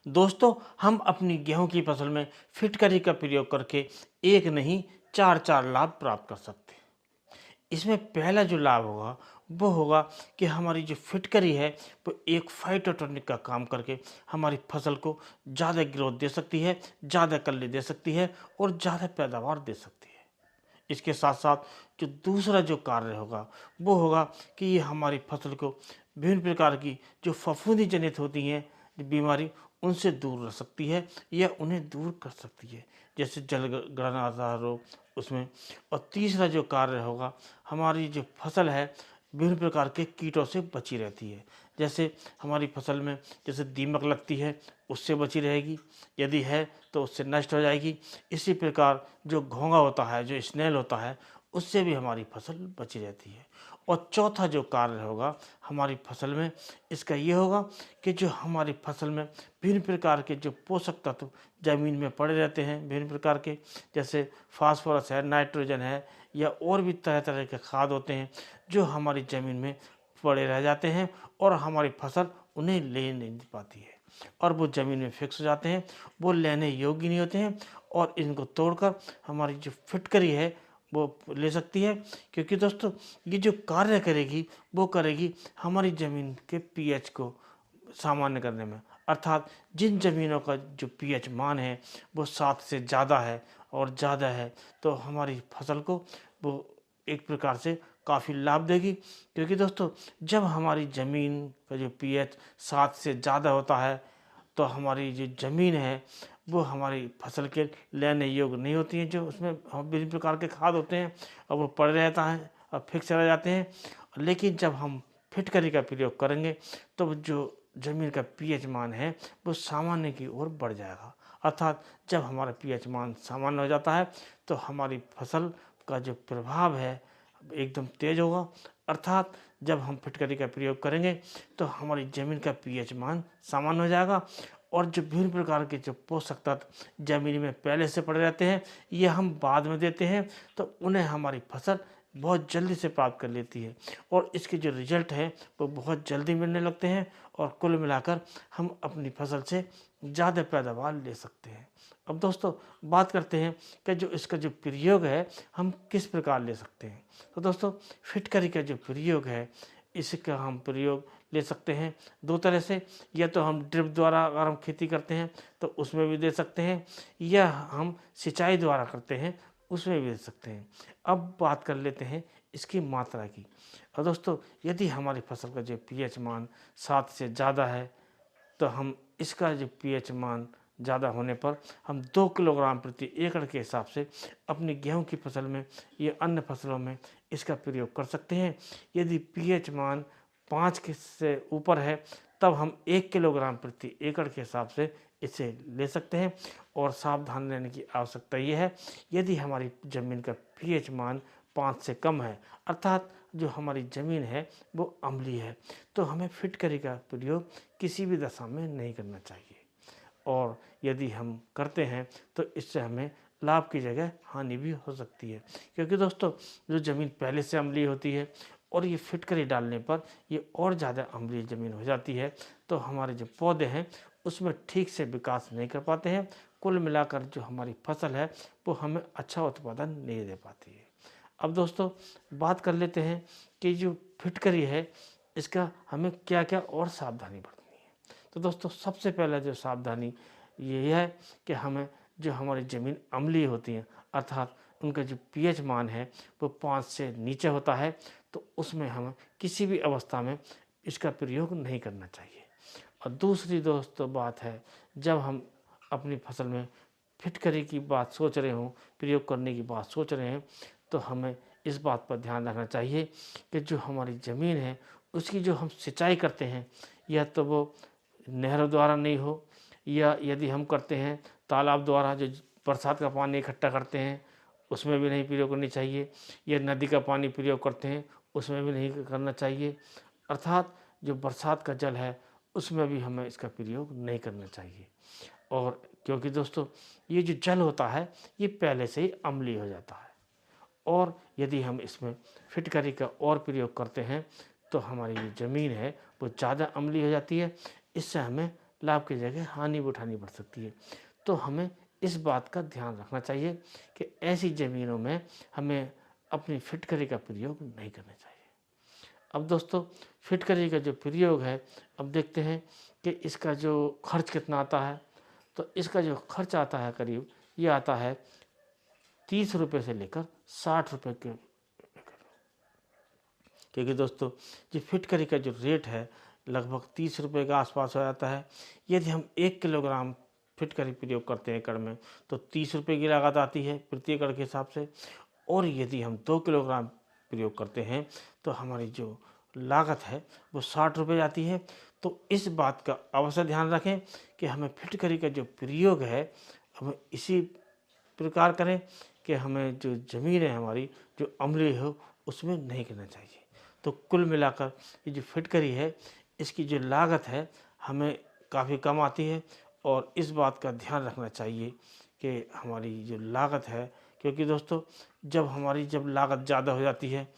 दोस्तों, हम अपनी गेहूं की फसल में फिटकरी का प्रयोग करके एक नहीं चार चार लाभ प्राप्त कर सकते हैं। इसमें पहला जो लाभ होगा वो होगा कि हमारी जो फिटकरी है वो एक फाइटोटॉनिक का काम करके हमारी फसल को ज़्यादा ग्रोथ दे सकती है, ज़्यादा कल्ले दे सकती है और ज़्यादा पैदावार दे सकती है। इसके साथ साथ जो दूसरा जो कार्य होगा वो होगा कि ये हमारी फसल को विभिन्न प्रकार की जो फफूंदी जनित होती हैं बीमारी उनसे दूर रख सकती है या उन्हें दूर कर सकती है, जैसे जल ग्रहणाधार रोग उसमें। और तीसरा जो कार्य होगा, हमारी जो फसल है विभिन्न प्रकार के कीटों से बची रहती है। जैसे हमारी फसल में जैसे दीमक लगती है उससे बची रहेगी, यदि है तो उससे नष्ट हो जाएगी। इसी प्रकार जो घोंघा होता है, जो स्नेल होता है, उससे भी हमारी फसल बची रहती है। और चौथा जो कार्य होगा हमारी फसल में, इसका ये होगा कि जो हमारी फसल में विभिन्न प्रकार के जो पोषक तत्व जमीन में पड़े रहते हैं विभिन्न प्रकार के, जैसे फास्फोरस है, नाइट्रोजन है या और भी तरह तरह के खाद होते हैं जो हमारी ज़मीन में पड़े रह जाते हैं और हमारी फसल उन्हें ले नहीं पाती है और वो ज़मीन में फिक्स हो जाते हैं, वो लेने योग्य नहीं होते हैं और इनको तोड़कर हमारी जो फिटकरी है वो ले सकती है। क्योंकि दोस्तों ये जो कार्य करेगी वो करेगी हमारी ज़मीन के पीएच को सामान्य करने में। अर्थात जिन ज़मीनों का जो पीएच मान है वो 7 से ज़्यादा है और ज़्यादा है तो हमारी फसल को वो एक प्रकार से काफ़ी लाभ देगी। क्योंकि दोस्तों जब हमारी ज़मीन का जो पीएच 7 से ज़्यादा होता है तो हमारी जो ज़मीन है वो हमारी फसल के लेने योग्य नहीं होती है, जो उसमें हम विभिन्न प्रकार के खाद होते हैं और वो पड़े रहता है और फिक्स रह जाते हैं। लेकिन जब हम फिटकरी का प्रयोग करेंगे तो जो ज़मीन का पीएच मान है वो सामान्य की ओर बढ़ जाएगा। अर्थात जब हमारा पीएच मान सामान्य हो जाता है तो हमारी फसल का जो प्रभाव है एकदम तेज होगा। अर्थात जब हम फिटकरी का प्रयोग करेंगे तो हमारी ज़मीन का पीएच मान सामान्य हो जाएगा और जो विभिन्न प्रकार के जो पोषक तत्व ज़मीन में पहले से पड़े रहते हैं ये हम बाद में देते हैं तो उन्हें हमारी फसल बहुत जल्दी से प्राप्त कर लेती है और इसके जो रिजल्ट है वो बहुत जल्दी मिलने लगते हैं और कुल मिलाकर हम अपनी फसल से ज़्यादा पैदावार ले सकते हैं। अब दोस्तों बात करते हैं कि जो इसका जो प्रयोग है हम किस प्रकार ले सकते हैं। तो दोस्तों फिटकरी का जो प्रयोग है इसका हम प्रयोग ले सकते हैं दो तरह से। या तो हम ड्रिप द्वारा अगर हम खेती करते हैं तो उसमें भी दे सकते हैं, या हम सिंचाई द्वारा करते हैं उसमें भी दे सकते हैं। अब बात कर लेते हैं इसकी मात्रा की। और दोस्तों यदि हमारी फसल का जो पीएच मान 7 से ज़्यादा है तो हम इसका जो पीएच मान ज़्यादा होने पर हम 2 किलोग्राम प्रति एकड़ के हिसाब से अपनी गेहूं की फसल में या अन्य फसलों में इसका प्रयोग कर सकते हैं। यदि पीएच मान 5 के से ऊपर है तब हम 1 किलोग्राम प्रति एकड़ के हिसाब से इसे ले सकते हैं। और सावधान रहने की आवश्यकता ये है, यदि हमारी ज़मीन का पीएच मान 5 से कम है अर्थात जो हमारी ज़मीन है वो अम्लीय है तो हमें फिटकरी का प्रयोग किसी भी दशा में नहीं करना चाहिए। और यदि हम करते हैं तो इससे हमें लाभ की जगह हानि भी हो सकती है। क्योंकि दोस्तों जो ज़मीन पहले से अम्लीय होती है और ये फिटकरी डालने पर ये और ज़्यादा अम्लीय ज़मीन हो जाती है तो हमारे जो पौधे हैं उसमें ठीक से विकास नहीं कर पाते हैं। कुल मिलाकर जो हमारी फसल है वो हमें अच्छा उत्पादन नहीं दे पाती है। अब दोस्तों बात कर लेते हैं कि जो फिटकरी है इसका हमें क्या क्या और सावधानी बरतनी है। तो दोस्तों सबसे पहले जो सावधानी ये है कि हमें जो हमारी ज़मीन अम्लीय होती है अर्थात उनका जो पीएच मान है वो 5 से नीचे होता है तो उसमें हमें किसी भी अवस्था में इसका प्रयोग नहीं करना चाहिए। और दूसरी दोस्तों बात है, जब हम अपनी फसल में फिटकरी की बात सोच रहे हों, प्रयोग करने की बात सोच रहे हैं तो हमें इस बात पर ध्यान रखना चाहिए कि जो हमारी ज़मीन है उसकी जो हम सिंचाई करते हैं या तो वो नहरों द्वारा नहीं हो, या यदि हम करते हैं तालाब द्वारा जो बरसात का पानी इकट्ठा करते हैं उसमें भी नहीं प्रयोग करनी चाहिए, या नदी का पानी प्रयोग करते हैं उसमें भी नहीं करना चाहिए। अर्थात जो बरसात का जल है उसमें भी हमें इसका प्रयोग नहीं करना चाहिए। और क्योंकि दोस्तों ये जो जल होता है ये पहले से ही अम्लीय हो जाता है और यदि हम इसमें फिटकरी का और प्रयोग करते हैं तो हमारी जो ज़मीन है वो ज़्यादा अम्लीय हो जाती है। इससे हमें लाभ की जगह हानि भी उठानी पड़ सकती है। तो हमें इस बात का ध्यान रखना चाहिए कि ऐसी ज़मीनों में हमें अपनी फिटकरी का प्रयोग नहीं करना चाहिए। अब दोस्तों, फिटकरी का जो प्रयोग है, अब देखते हैं कि इसका जो खर्च कितना आता है। तो इसका जो खर्च आता है करीब ये आता है 30 रुपये से लेकर 60 रुपये के, क्योंकि दोस्तों ये फिटकरी का जो रेट है लगभग 30 रुपये के आसपास हो जाता है। यदि हम 1 किलोग्राम फिटकरी प्रयोग करते हैं एकड़ में तो 30 रुपये की लागत आती है प्रति एकड़ के हिसाब से, और यदि हम 2 किलोग्राम प्रयोग करते हैं तो हमारी जो लागत है वो 60 रुपये आती है। तो इस बात का अवश्य ध्यान रखें कि हमें फिटकरी का जो प्रयोग है हमें इसी प्रकार करें कि हमें जो ज़मीन है हमारी जो अम्लीय हो उसमें नहीं करना चाहिए। तो कुल मिलाकर ये जो फिटकरी है इसकी जो लागत है हमें काफ़ी कम आती है, और इस बात का ध्यान रखना चाहिए कि हमारी जो लागत है, क्योंकि दोस्तों जब लागत ज़्यादा हो जाती है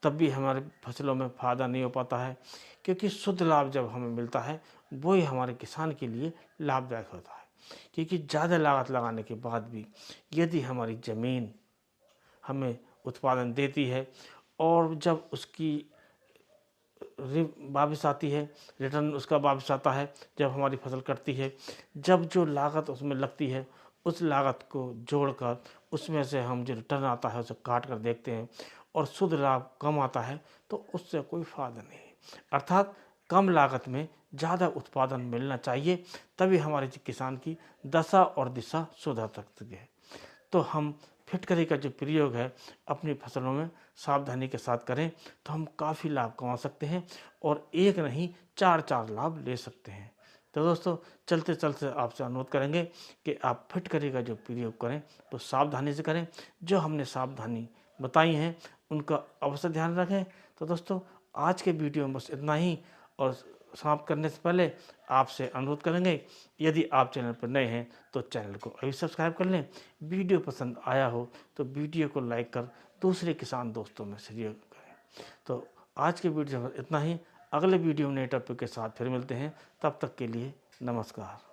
तब भी हमारे फसलों में फ़ायदा नहीं हो पाता है, क्योंकि शुद्ध लाभ जब हमें मिलता है वही हमारे किसान के लिए लाभदायक होता है। क्योंकि ज़्यादा लागत लगाने के बाद भी यदि हमारी ज़मीन हमें उत्पादन देती है और जब उसकी वापस आती है, रिटर्न उसका वापस आता है, जब हमारी फसल कटती है, जब जो लागत उसमें लगती है उस लागत को जोड़कर उसमें से हम जो रिटर्न आता है उसे काट कर देखते हैं और शुद्ध लाभ कम आता है तो उससे कोई फ़ायदा नहीं है। अर्थात कम लागत में ज़्यादा उत्पादन मिलना चाहिए, तभी हमारे किसान की दशा और दिशा सुधर सकती है। तो हम फिटकरी का जो प्रयोग है अपनी फसलों में सावधानी के साथ करें तो हम काफ़ी लाभ कमा सकते हैं और एक नहीं 4 लाभ ले सकते हैं। तो दोस्तों, चलते चलते आपसे अनुरोध करेंगे कि आप फिटकरी का जो प्रयोग करें तो सावधानी से करें। जो हमने सावधानी बताई हैं उनका अवश्य ध्यान रखें। तो दोस्तों, आज के वीडियो में बस इतना ही, और समाप्त करने से पहले आपसे अनुरोध करेंगे यदि आप चैनल पर नए हैं तो चैनल को अभी सब्सक्राइब कर लें। वीडियो पसंद आया हो तो वीडियो को लाइक कर दूसरे किसान दोस्तों में शेयर करें। तो आज के वीडियो में इतना ही। अगले वीडियो में नए टॉपिक के साथ फिर मिलते हैं। तब तक के लिए नमस्कार।